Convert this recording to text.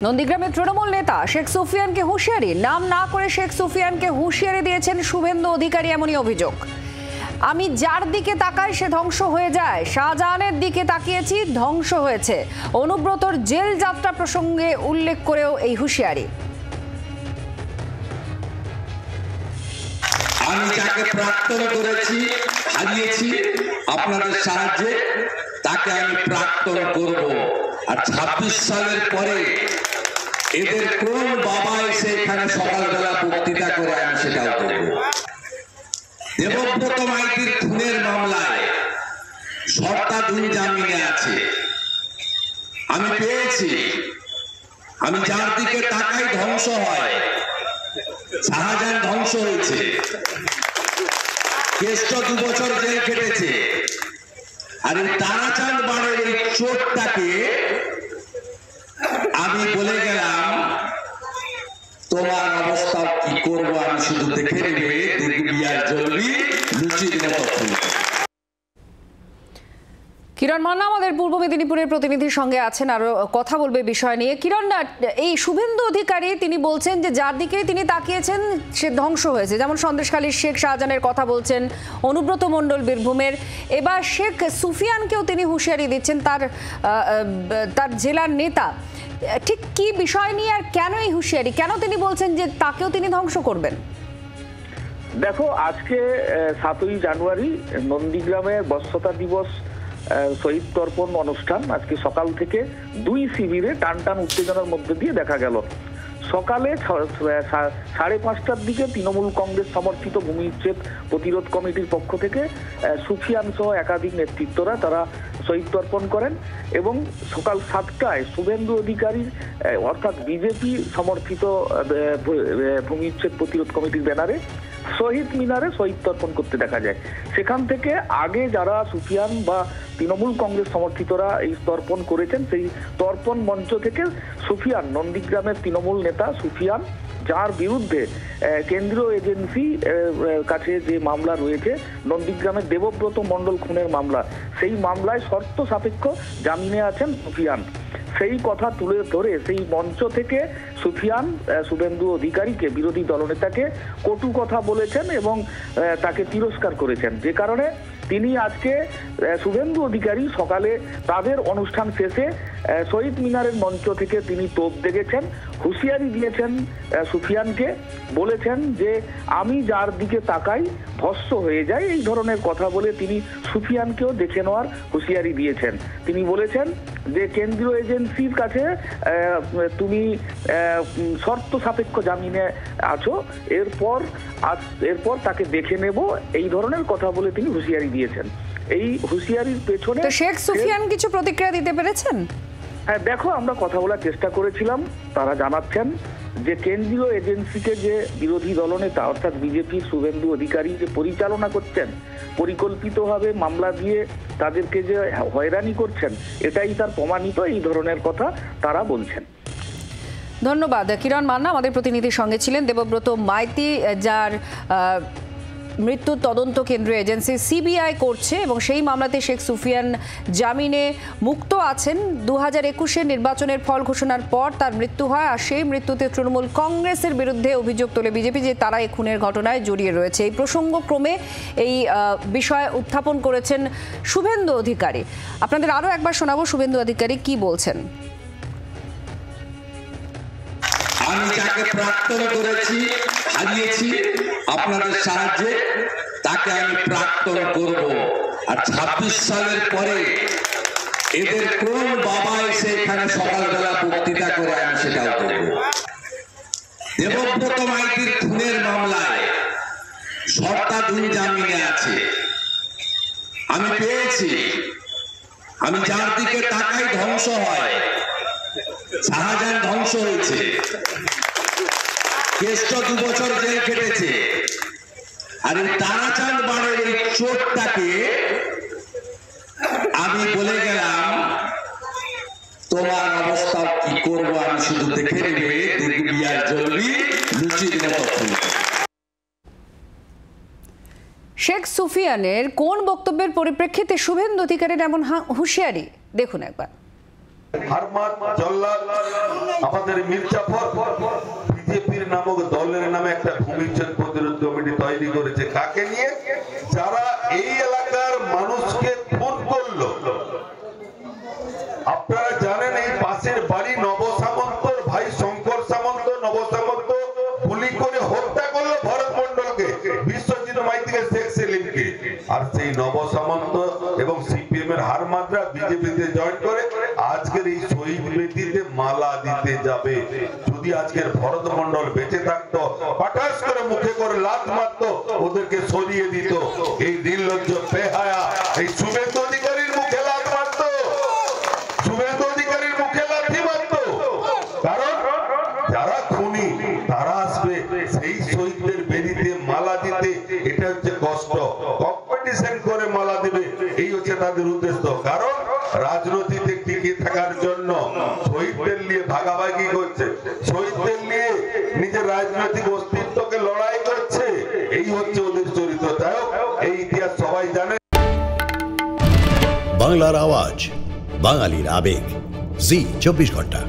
নন্দীগ্রামের তৃণমূল নেতা শেখ সুফিয়ানকে হুঁশিয়ারি, নাম না করে শেখ সুফিয়ানকে হুঁশিয়ারি দিয়েছেন শুভেন্দু অধিকারী। এমনই অভিযোগ। আমি যার দিকে তাকাই সে ধ্বংস হয়ে যায়, শাহজাহানের দিকে তাকিয়েছি, ধ্বংস হয়েছে। অনুব্রতর জেল যাত্রা প্রসঙ্গে উল্লেখ করেও এই হুঁশিয়ারি। আমি যাকে প্রাক্তন করেছি, হারিয়েছি আপনাদের সাহায্যে, তাকে আমি প্রাক্তন করব। আর 26 সালের পরে এদের কোন বাবা এসে এখানে সকালবেলা বক্তৃতা করে আমি সেটাও করব। দেবব্রত মাইতির খুনের মামলায় সরকার 2 জামিনে আছে, আমি পেয়েছি। আমি যার দিকে তাকাই ধ্বংস হয়। শাহজাহান ধ্বংস হয়েছে, কেষ্ট 2 বছর জেল খেটেছে। আর এই তারাচাঁদ বাড়ের এই চোরটাকে আমি বলে গেলাম, তোমার অবস্থা কি করবো আমি শুধু দেখে নেবে, দেখবি আর জ্বলবি লুচির মতো। কিরণ মান্না আমাদের পূর্ব মেদিনীপুরের প্রতিনিধির সঙ্গে আছেন, আরো কথা বলবে বিষয় নিয়ে। কিরণ, এই শুভেন্দু অধিকারী তিনি বলছেন যে যার দিকে তিনি তাকিয়েছেন সে ধ্বংস হয়েছে, যেমন সন্দেশখালীর শেখ শাহজাহানের কথা বলছেন, অনুব্রত মণ্ডল বীরভূমের। এবার শেখ সুফিয়ানকেও তিনি হুঁশিয়ারি দিচ্ছেন, তার জেলার নেতা। ঠিক কি বিষয় নিয়ে আর কেন এই হুঁশিয়ারি, কেন তিনি বলছেন যে তাকেও তিনি ধ্বংস করবেন? দেখো, আজকে 7ই জানুয়ারি নন্দীগ্রামে বর্ষতা দিবস শহীদ তর্পণ অনুষ্ঠান। আজকে সকাল থেকে 2 শিবিরে টান টান উত্তেজনার মধ্যে দিয়ে দেখা গেল। সকালে 5:30টার দিকে তৃণমূল কংগ্রেস সমর্থিত ভূমি উচ্ছেদ প্রতিরোধ কমিটির পক্ষ থেকে সুফিয়ান সহ একাধিক নেতৃত্বরা তারা শহীদ তর্পণ করেন এবং সকাল 7টায় শুভেন্দু অধিকারীর অর্থাৎ বিজেপি সমর্থিত ভূমি উচ্ছেদ প্রতিরোধ কমিটির ব্যানারে শহীদ মিনারে শহীদ তর্পণ করতে দেখা যায়। সেখান থেকে আগে যারা সুফিয়ান বা তৃণমূল কংগ্রেস সমর্থিতরা এই তর্পণ করেছেন, সেই তর্পণ মঞ্চ থেকে সুফিয়ান, নন্দীগ্রামের তৃণমূল নেতা সুফিয়ান, যার বিরুদ্ধে কেন্দ্রীয় এজেন্সি কাছে যে মামলা রয়েছে নন্দীগ্রামের দেবব্রত মণ্ডল খুনের মামলা, সেই মামলায় শর্ত সাপেক্ষ জামিনে আছেন সুফিয়ান। সেই কথা তুলে ধরে সেই মঞ্চ থেকে সুফিয়ান শুভেন্দু অধিকারীকে, বিরোধী দলনেতাকে কটু কথা বলেছেন এবং তাকে তিরস্কার করেছেন, যে কারণে তিনি আজকে শুভেন্দু অধিকারী সকালে তাদের অনুষ্ঠান শেষে শহীদ মিনারের মঞ্চ থেকে তিনি তোপ দেখেছেন, হুঁশিয়ারি দিয়েছেন সুফিয়ানকে, বলেছেন যে আমি যার দিকে তাকাই ভস্ম হয়ে যায়, এই ধরনের কথা বলে তিনি সুফিয়ানকেও দেখে নেওয়ার হুঁশিয়ারি দিয়েছেন। তিনি বলেছেন যে কেন্দ্রীয় এজেন্সির কাছে তুমি শর্ত সাপেক্ষ জামিনে আছো, এরপর তাকে দেখে নেব, এই ধরনের কথা বলে তিনি হুঁশিয়ারি দিয়েছেন। এই হুঁশিয়ারির পেছনে শেখ সুফিয়ান কিছু প্রতিক্রিয়া দিতে পেরেছেন? হ্যাঁ, দেখো, আমরা কথা বলার চেষ্টা করেছিলাম। তারা জানাচ্ছেন যে কেন্দ্রীয় এজেন্সিকে যে বিরোধী দলনেতা অর্থাৎ বিজেপির শুভেন্দু অধিকারী যে পরিচালনা করছেন, পরিকল্পিতভাবে মামলা দিয়ে তাদেরকে যে হয়রানি করছেন, এটাই তার প্রমাণিত, এই ধরনের কথা তারা বলছেন। ধন্যবাদ। কিরণ মান্না আমাদের প্রতিনিধির সঙ্গে ছিলেন। দেবব্রত মাইতি, যার মৃত্যুর তদন্ত কেন্দ্রীয় এজেন্সি সিবিআই করছে এবং সেই মামলাতে শেখ সুফিয়ান জামিনে মুক্ত আছেন। 2021-এর নির্বাচনের ফল ঘোষণার পর তার মৃত্যু হয়, আর সেই মৃত্যুতে তৃণমূল কংগ্রেসের বিরুদ্ধে অভিযোগ তোলে বিজেপি যে তারা এই খুনের ঘটনায় জড়িয়ে রয়েছে। এই প্রসঙ্গক্রমে এই বিষয় উত্থাপন করেছেন শুভেন্দু অধিকারী। আপনাদের আরও একবার শোনাবো শুভেন্দু অধিকারী কি বলছেন। আমি যাকে প্রাক্তন করেছি, হারিয়েছি আপনাদের সাহায্যে, তাকে আমি প্রাক্তন করব। আর 26 সালের পরে এদের কোন বাবা এসে এখানে সকালবেলা বক্তৃতা করে আমি সেটাও করব। দেবব্রত মাইতির খুনের মামলায় সরকার 2 জামিনে আছে, আমি পেয়েছি। আমি যার দিকে তাকাই ধ্বংস হয়। শাহজাহান ধ্বংস হয়েছে, কেষ্ট 2 বছর জেল খেটেছে। আর এই তারাচাঁদ বাড়ের এই চোরটাকে আমি বলে গেলাম, তোমার অবস্থা কি করবো আমি শুধু দেখে নেবে, দেখবি আর জ্বলবি লুচির মতো। শেখ সুফিয়ানের কোন বক্তব্যের পরিপ্রেক্ষিতে শুভেন্দু অধিকারীর এমন হুঁশিয়ারি দেখুন একবার। হারমাত, জল্লাদ, আমাদের মির্জাফর বিজেপির নামক দলের নামে একটা ভূমিচ্ছেদ প্রতিরোধ কমিটি তৈরি করেছে। কাকে নিয়ে? যারা এই এলাকার মানুষকে খুন করলো। আপনারা জানেন এই পাশের বাড়ি নব সামন্তর ভাই শঙ্কর সামন্ত, নব সামন্ত গুলি করে হত্যা করলো ভরত মন্ডলকে, বিশ্বজিৎ মাইতিকে, শেখ সেলিমকে। আর সেই নব সামন্ত এবং সিপিএম এর হারমাতরা বিজেপিতে জয়েন করে আজকের এই শহীদ বেদিতে মালা দিতে যাবে। যদি আজকের ভরত মন্ডল বেঁচে থাকতো, পাঠাস করে মুখে করে লাত মারতো, ওদেরকে সরিয়ে দিত। এই নির্লজ্জ বেহায়া এই শুভেন্দু অধিকারীর মুখে লাত মারতো, শুভেন্দু অধিকারীর মুখে লাথি মারতো। কারণ যারা খুনি তারা আসবে সেই শহীদদের বেদিতে মালা দিতে। এটা হচ্ছে কষ্ট, কম্পিটিশন করে মালা দিবে, এই হচ্ছে তাদের উদ্দেশ্য। কারণ রাজনীতিতে টিকে থাকার জন্য শহীদদের নিয়ে ভাগাভাগি করছে, শহীদদের নিয়ে নিজের রাজনৈতিক অস্তিত্বকে লড়াই করছে। এই হচ্ছে ওদের চরিত্র। তাই এই ইতিহাস সবাই জানে। বাংলার আওয়াজ, বাঙালির আবেগ, জি 24 ঘন্টা।